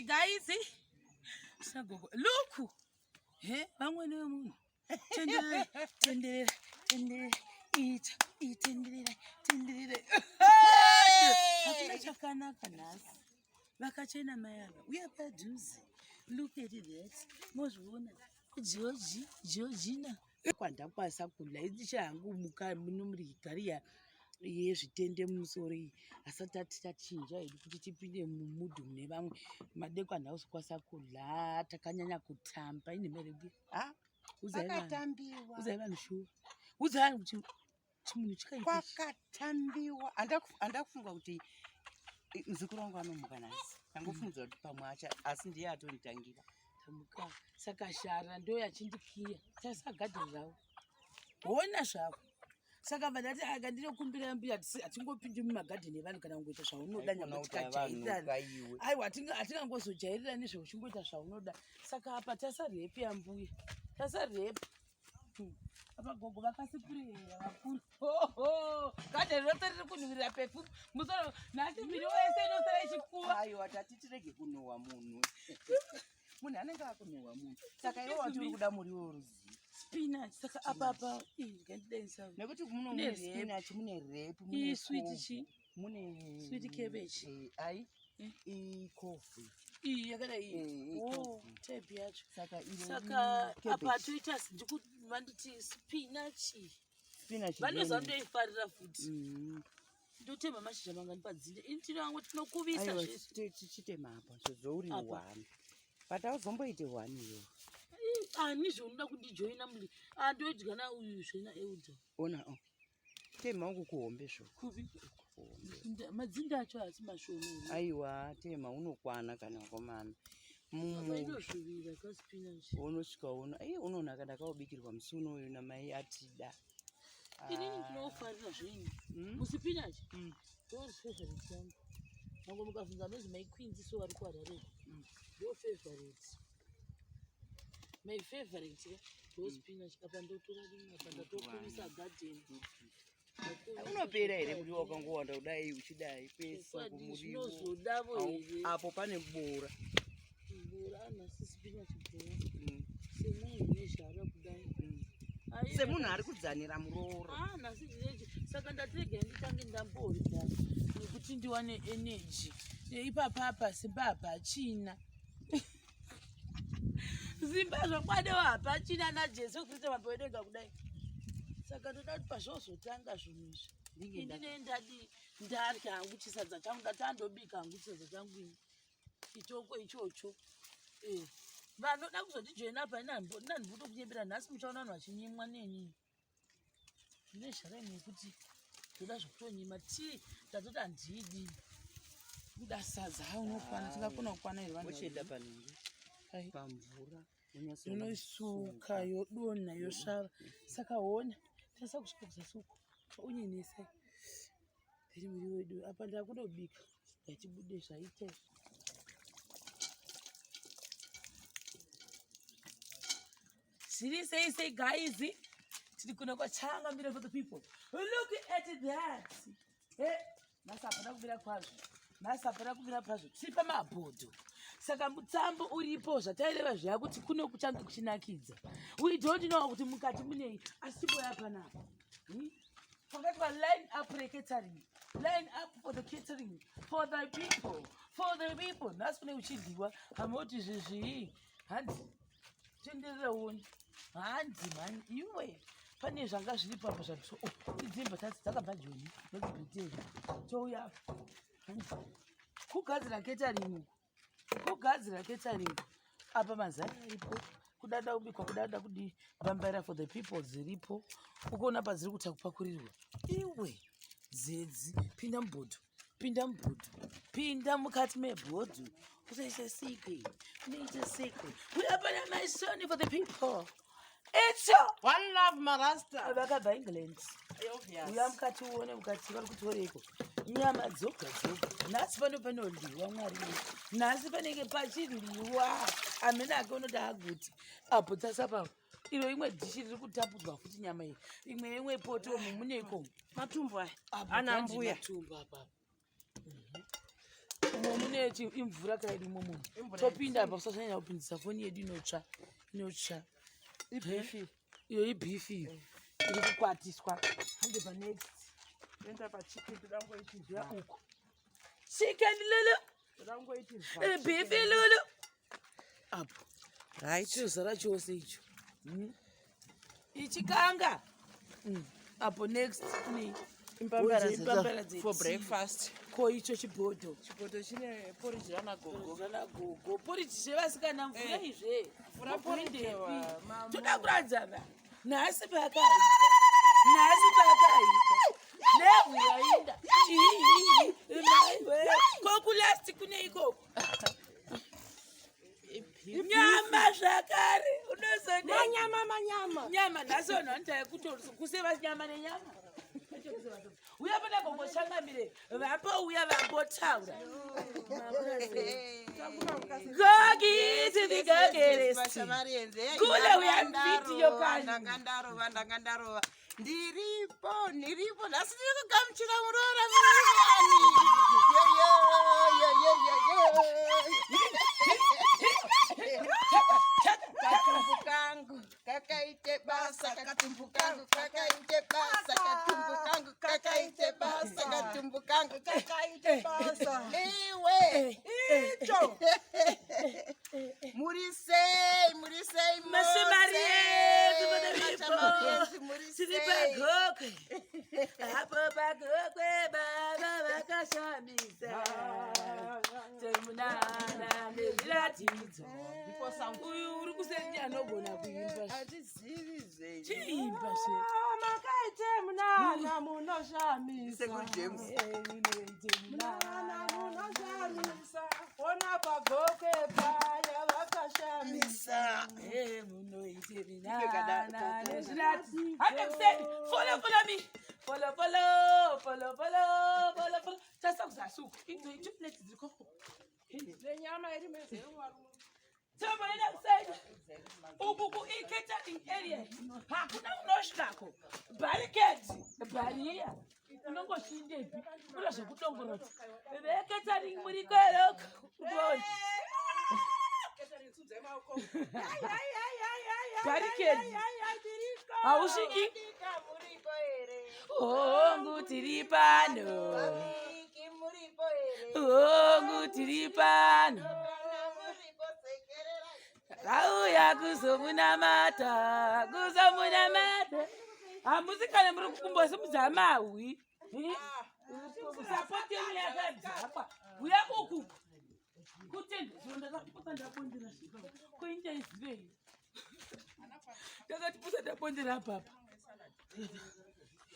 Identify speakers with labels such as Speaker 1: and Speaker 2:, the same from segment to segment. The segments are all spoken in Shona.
Speaker 1: Guys, look. Hey, I'm going to tender, eat, tender. Vakachena mayava. We are produce. Look at that. Mozuna. Georgina. Kwanda kwasa kula idishangu muka munumri career yezvitende musori asati tachinja kuti tipinde mumudu mune vamwe madekwa nhausi kwasa kula takanyanya kutamba ine meredi uzai vanhu shuwa uzai kuti chimunhu chikaita
Speaker 2: kwakatambiwa andakufunga kuti muzukuru wangu anomuka nhasi angofunudza kuti pamwe acha asi ndiye atonitangira
Speaker 1: tamuka saka shara ndo yachindikiya tasagadhirirawo hona zvako saka vadati akandinokumbira mbi hatingopindi mumagadheni evanhu kana kungoita zvaunoda nyamatikajairirana aiwa hatingangozojairirana nezveuchingoita zvaunoda saka apa tasarepi yambuya tasarepi apa gogo vakasipureya vakuru gadheni rose riri kunhuhwirira pefu musoro nhasi miri wese inosara ichikuva
Speaker 2: aiwa tati tirege kunhuhwa munhu munhu anenge akunhuhwa munhu saka iwo watiri kuda muriwo ruzivi
Speaker 1: spinach saka apa ngandidensa
Speaker 2: nekuti mune spinach mune repu mune
Speaker 1: sweet
Speaker 2: mune
Speaker 1: sweet cabbage
Speaker 2: ai coffee
Speaker 1: yakada type yacho saka apa toita ndikuti vanditi spinach vanoza ndoifarira futi ndotema mashizha manganipadzinde ini tinango tinokuvisa
Speaker 2: zvese tichitema apa zvozouri 1 but auzomboite 1 iyo
Speaker 1: ani zvounoda kundijoina muli andodya nauyu zvena euda
Speaker 2: ona tema uku kuhombe zvo
Speaker 1: kuvi madzinde acho asi mashoma
Speaker 2: aiwa tema unokwana kana wakomana
Speaker 1: inozvivira kaspinach
Speaker 2: unosvika uno unonaka ndakaubikirwa musi unoyu namai atida
Speaker 1: inini ndinofarira zvenyu musipinach ndofavorite yangu nango mukabvunza nozi my queens so vari kuharare ndofavorite my favorite ndospinach apa ndotora rimwe apa ndatokuvisa garden
Speaker 2: unopera here kuti wakangowanda kudai uchidai pesa kumuriwo apo pane bora
Speaker 1: nhasi spinach bora semunhu nezvara kudai
Speaker 2: semunhu ari kudzanira muroora
Speaker 1: nhasi zvinechi saka ndatirege nditange ndamborya nekuti ndiwane energy ipapapa simba hapachina zimba zvakwadewo hapachina najesu kristu mapoedenga kudai saka ndoda kuti pazvozotanga zvinhu izvi indine ndarya hangu chisadza changu ndatandobika hangu chisadza changu ini chitoko ichocho vanoda kuzotijoina apa inandimboto kunyembera nhasi muchaona vanhu vachinyimwa neni zvine zharemi yekuti ndoda zvokutonyima tii ndatoti handidi kuda sadza unokwana tingakona kukwana here vanhu
Speaker 2: vochienda panenge pamvura
Speaker 1: inoisuka yodonha yosvava saka hona tasa kusvika kuzasuku unyenesai iri miri wedu apa ndakundobika yachibude zvaite zviri sei guys tiri kuno kwaChangamire for the people. Look at that. Masapara kubira kwazvo tiri pamabhodho saka mutambo uripo zvataireva zviya kuti kuno kuchange kuchinakidza. We don't know kuti mukati munei asi boya panapa pakati pa line up catering, line up for the catering, for the people nhasi kune uchidyiwa hamoti zvezvii hanzi tenderera uone hanzi mani iwe pane zvanga zviri papa zvatiso idzimba dzakabva joni nedzibheteri touya kugadzira catering apa mazai aripo kudada kubikwa kudada kudi vambaira for the people dziripo ukoona padziri kuta kupakurirwa iwe zedzi pinda mukati mebhodho usaise secret we are my son for the people. It's
Speaker 2: one love marasta
Speaker 1: vakabva England uya mukati uone mukati vari kutoreko nyama dzoga nhasi panodiwa mwari nhasi panenge pachidyiwa amene ake unoda aguti apo tasapa iro imwe dhishi riri kutapudzwa futi nyama iyi imwe poto muneko
Speaker 2: matumbu aya ana mbuya
Speaker 1: matumbu apa mune imvura kairimo munhu topinda apa kusasanyanya kupindisa foni yedu inotsva iyo ibifi iri kukwatiswa hande panext enda pachicken todangoitizva uko chicken lulu todangoitizva ibifi lulu apo right chozara chose icho ichikanga apo next ni impambara
Speaker 2: for breakfast
Speaker 1: ko icho chibodo
Speaker 2: chine porridge
Speaker 1: gogo porridge chevasikana mvura izve mvura porridge toda kuradzana nhasi pakaita nevurainda kokulasti kune ikoko nyama zvakare unozonyama nhasi vanhu vanotaya kuseva nyama nenyama uya pana gogo Changamire vapouya vambotaura kule uya mvidiyo
Speaker 2: kandandarova ndiripo nhasi ndiri kugamuchira muroora katumbu kangu kakaite basa katumbu kangu kakaite basa katumbu kangu kakaite basa katumbu kangu kakaite basa iwe icho murisei
Speaker 1: Gokwe apo pagokwe baba vakashamisa temunana nezviratidzo uyu uri kuseri anogona kuimba chiimba makaite munana munoshamisa ona pagokwe paya vakashamisa munoite minana nezviratidzo follow me follow tasa kuzasuka into plate dzikoko lenyama iri mezerwa tomoenda kusaida uku ku-catering area hakuna unosvikako bariya unongoshindepi kuna zvekudongoroti vecatering muri kweroko barikedi hausviki hongu tiri pano auya kuzomunamata hamusi kana muri kukumbosimudza mahwi sapoti yenyu yakadzakwa uya uku kutende zvondakapota ndabondera koindaizivei ndakatipota ndabondera papa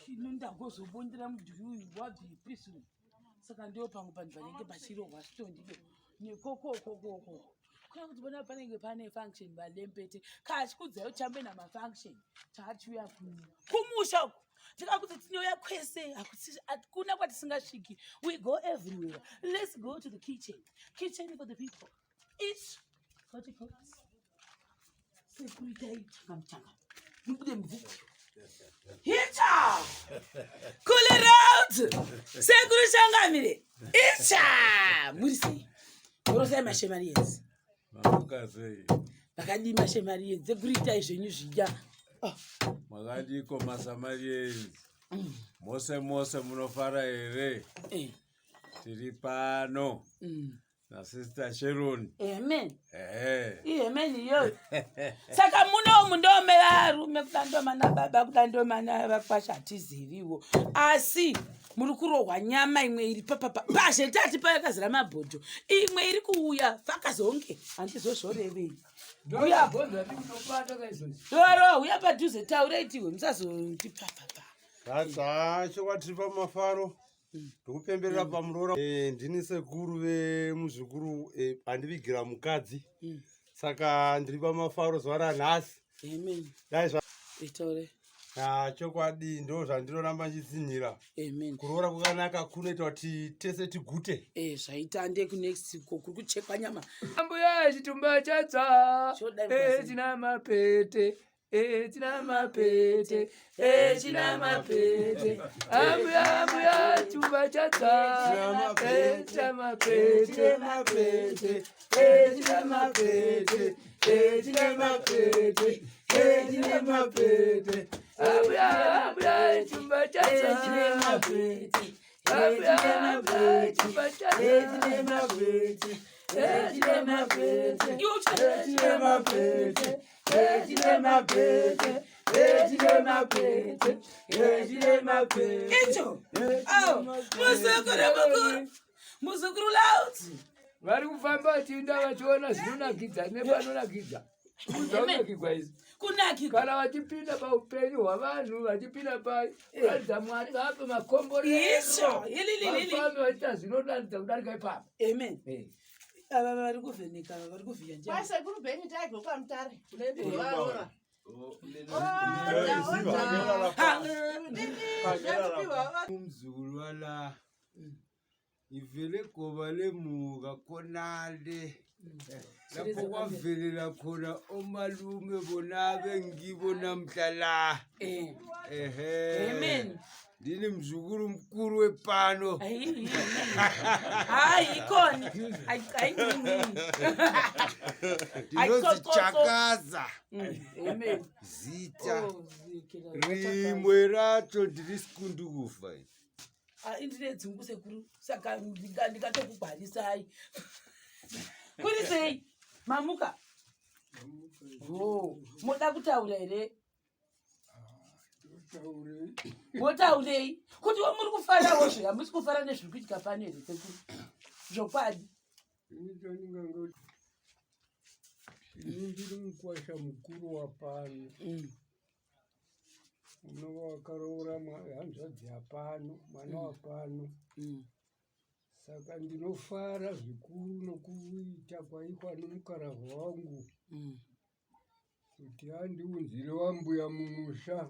Speaker 1: ino ndangozobondera mudhuri uyu wabhipisu saka ndiwo pamwe panhu panenge pachirohwa chitondido nekokokokoko kuna kuti bona panenge pane function valempete kachikudzai utambe namafunction tachiuya kumusha uko tikakuti tinouya kwese hakuna kwatisingasviki we go everywhere. Let's go to the kitchen for the people. Each security changamchanga nibude mvuku hicha kule road security Changamire hicha murisei urosai mashemarienzi
Speaker 3: mukadzi
Speaker 1: vakadi mashemarienzi ekuitai zvenyu zviya
Speaker 3: makadiko masamarienzi mose munofara here tiri pano nasister Sharon
Speaker 1: amen amen iyoyo saka munomu ndome varume kudandoma nababa kudandoma navakwasha hatiziviwo asi muri kurohwa nyama imwe iri pazhetati payakazara mabhodho imwe iri kuuya vakazonge handizozvorevei uya padhuze taureitiwe musazondipapapa
Speaker 4: zvacho kwatiri pamafaro ndokupemberera pamuroora ndini sekuru vemuzvikuru handivigira mukadzi saka ndiri pamafaro zuva ranhasi chokwadi ndo zvandinoramba nchitsinyira kuroora kwakanaka kunoita kuti tese tigute
Speaker 1: zvaitande kunext kuri kuchekwa nyama
Speaker 5: ambuya chitumba chadza china mapete china mapete ambuya chumba chadza china mapete china mapete abuya chumba chadza china mapete abuya chumba chadza china mapete
Speaker 1: muzukuru lauti
Speaker 5: vari kufamba vachiinda vachiona zvinonakidza nepanonakidza kuzvaunakigwa izvi
Speaker 1: kunakigwa
Speaker 5: kana vachipinda paupenyu hwavanhu vachipinda pakuratidza Mwari vape makomborevafambe vachiita zvinodanidza kudarika ipapo.
Speaker 1: Amen. Ava vari kuvheneka vari kuvhiya njani
Speaker 2: Sekuru Beni taigwa kwamutare
Speaker 3: umzukulu wala ivele goba lemuka khonale lapho kwavelela khona omalume bona bengibo namhla la.
Speaker 1: Amen.
Speaker 3: Ndini mzukulu mkulu wepano.
Speaker 1: Hayi ikhona
Speaker 3: ndinozichakaza.
Speaker 1: Amen.
Speaker 3: Zita rimwe racho ndiri sikundu kufa.
Speaker 1: Indine dzungu sekuru saka ndikatokugwarisai kuri sei mamuka moda kutaura here motaurei kuti muri kufarawo zve hamusi kufara nezviri kuitika pano here sekuru zvokwadi
Speaker 5: ndiri mukwasha mukuru wapano unova wakaroora hanzvadzi yapano mwana wapano saka ndinofara zvikuru nokuita kwaikwa nomukarahwa wangu kuti andiunzire wambuya mumusha.